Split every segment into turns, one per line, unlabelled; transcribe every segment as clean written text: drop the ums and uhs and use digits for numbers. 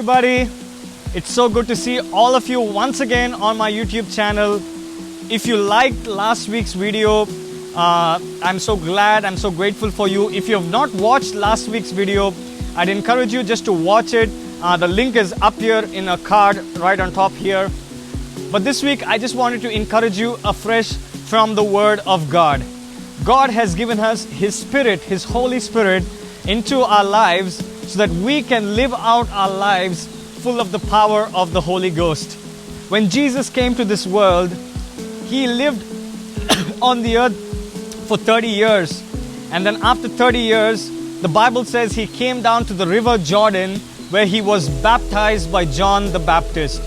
everybody. It's so good to see all of you once again on my YouTube channel. If you liked last week's video, I'm so glad, I'm so grateful for you. If you have not watched last week's video, I'd encourage you just to watch it. The link is up here in a card right on top here. But this week, I just wanted to encourage you afresh from the Word of God. God has given us His Spirit, His Holy Spirit, into our lives so that we can live out our lives full of the power of the Holy Ghost. When Jesus came to this world, He lived on the earth for 30 years. And then after 30 years, the Bible says He came down to the river Jordan where He was baptized by John the Baptist.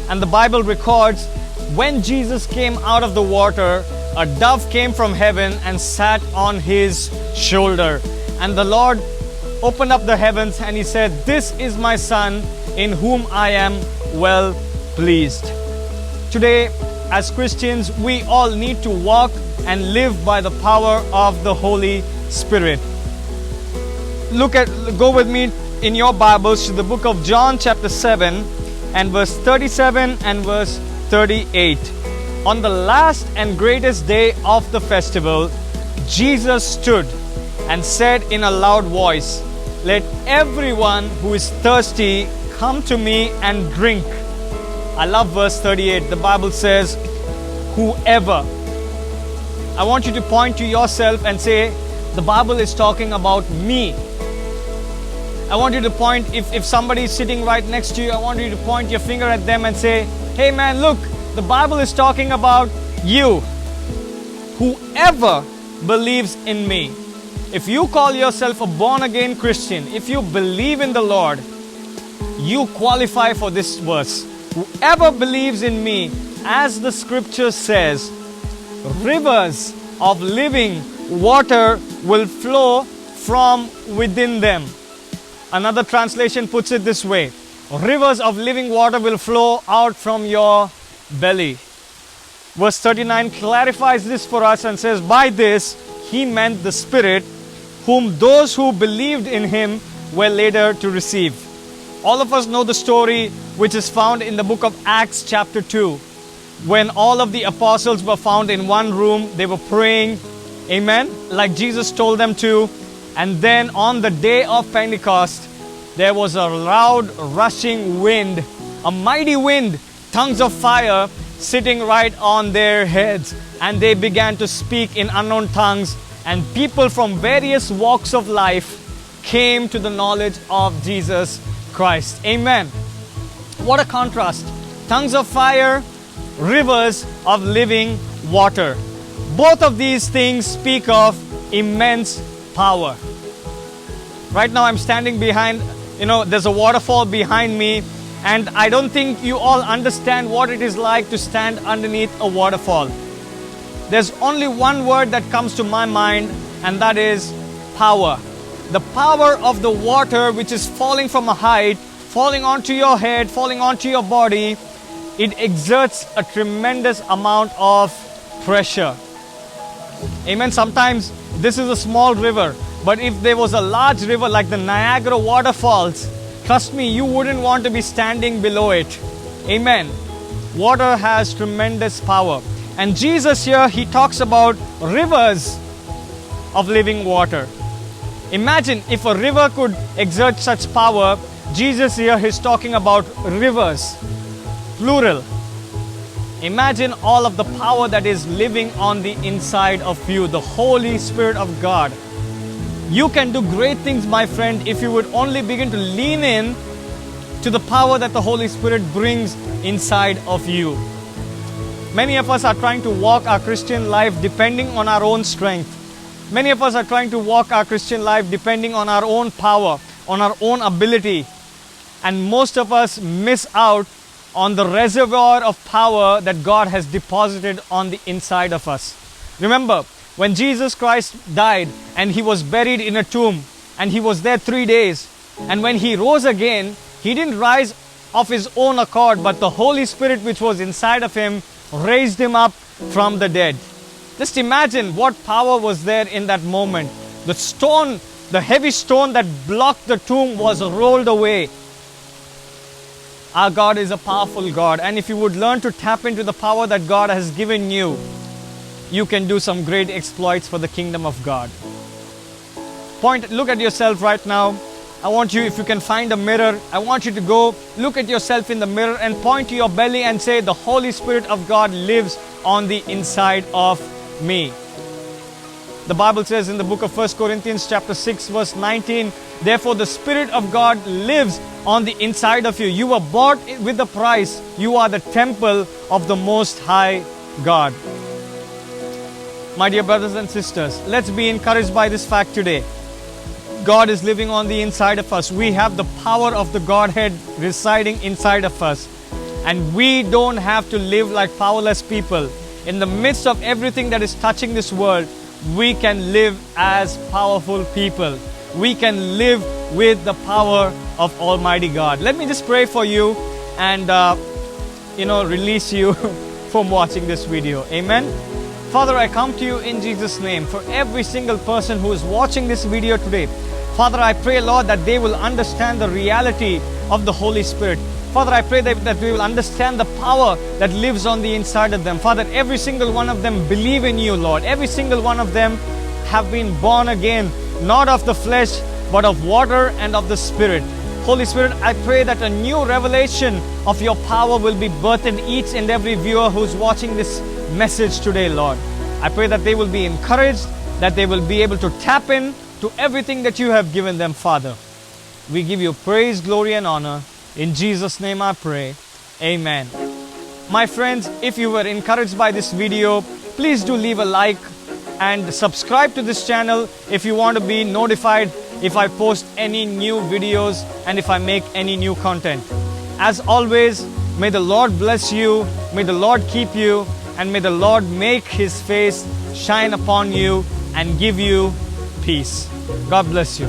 And the Bible records when Jesus came out of the water, a dove came from heaven and sat on His shoulder. And the Lord opened up the heavens and He said, "This is my Son in whom I am well pleased." Today, as Christians, we all need to walk and live by the power of the Holy Spirit. Go with me in your Bibles to the book of John chapter 7 and verse 37 and verse 38. On the last and greatest day of the festival, Jesus stood and said in a loud voice, "Let everyone who is thirsty come to me and drink." I love verse 38. The Bible says, "Whoever." I want you to point to yourself and say, the Bible is talking about me. I want you to point, if somebody is sitting right next to you, I want you to point your finger at them and say, "Hey man, look, the Bible is talking about you. Whoever believes in me." If you call yourself a born-again Christian, if you believe in the Lord, you qualify for this verse. Whoever believes in me, as the scripture says, rivers of living water will flow from within them. Another translation puts it this way: rivers of living water will flow out from your belly. Verse 39 clarifies this for us and says, "By this He meant the Spirit, whom those who believed in Him were later to receive." All of us know the story which is found in the book of Acts chapter 2. When all of the apostles were found in one room, they were praying, amen, like Jesus told them to. And then on the day of Pentecost, there was a loud rushing wind, a mighty wind, tongues of fire sitting right on their heads. And they began to speak in unknown tongues. And people from various walks of life came to the knowledge of Jesus Christ. Amen. What a contrast. Tongues of fire, rivers of living water. Both of these things speak of immense power. Right now I'm standing behind, there's a waterfall behind me, and I don't think you all understand what it is like to stand underneath a waterfall. There's only one word that comes to my mind, and that is power. The power of the water which is falling from a height, falling onto your head, falling onto your body, it exerts a tremendous amount of pressure. Amen. Sometimes this is a small river, but if there was a large river like the Niagara waterfalls, trust me, you wouldn't want to be standing below it. Amen. Water has tremendous power. And Jesus here, He talks about rivers of living water. Imagine if a river could exert such power. Jesus here is talking about rivers, plural. Imagine all of the power that is living on the inside of you, the Holy Spirit of God. You can do great things, my friend, if you would only begin to lean in to the power that the Holy Spirit brings inside of you. Many of us are trying to walk our Christian life depending on our own strength. Many of us are trying to walk our Christian life depending on our own power, on our own ability. And most of us miss out on the reservoir of power that God has deposited on the inside of us. Remember, when Jesus Christ died and He was buried in a tomb and He was there 3 days, and when He rose again, He didn't rise of His own accord, but the Holy Spirit which was inside of Him raised Him up from the dead. Just imagine what power was there in that moment. The stone, the heavy stone that blocked the tomb was rolled away. Our God is a powerful God, and if you would learn to tap into the power that God has given you, you can do some great exploits for the kingdom of God. Look at yourself right now. I want you, if you can find a mirror, I want you to go look at yourself in the mirror and point to your belly and say, the Holy Spirit of God lives on the inside of me. The Bible says in the book of 1 Corinthians chapter 6 verse 19, therefore the Spirit of God lives on the inside of you. You were bought with a price. You are the temple of the Most High God. My dear brothers and sisters, let's be encouraged by this fact today. God is living on the inside of us. We have the power of the Godhead residing inside of us. And we don't have to live like powerless people. In the midst of everything that is touching this world, we can live as powerful people. We can live with the power of Almighty God. Let me just pray for you and release you from watching this video. Amen. Father, I come to you in Jesus' name for every single person who is watching this video today. Father, I pray, Lord, that they will understand the reality of the Holy Spirit. Father, I pray that we will understand the power that lives on the inside of them. Father, every single one of them believe in you, Lord. Every single one of them have been born again, not of the flesh, but of water and of the Spirit. Holy Spirit, I pray that a new revelation of your power will be birthed in each and every viewer who's watching this message today, Lord. I pray that they will be encouraged, that they will be able to tap in to everything that you have given them, Father. We give you praise, glory, and honor. In Jesus' name I pray. Amen. My friends, if you were encouraged by this video, please do leave a like and subscribe to this channel if you want to be notified if I post any new videos and if I make any new content. As always, may the Lord bless you, may the Lord keep you, and may the Lord make His face shine upon you and give you peace. God bless you.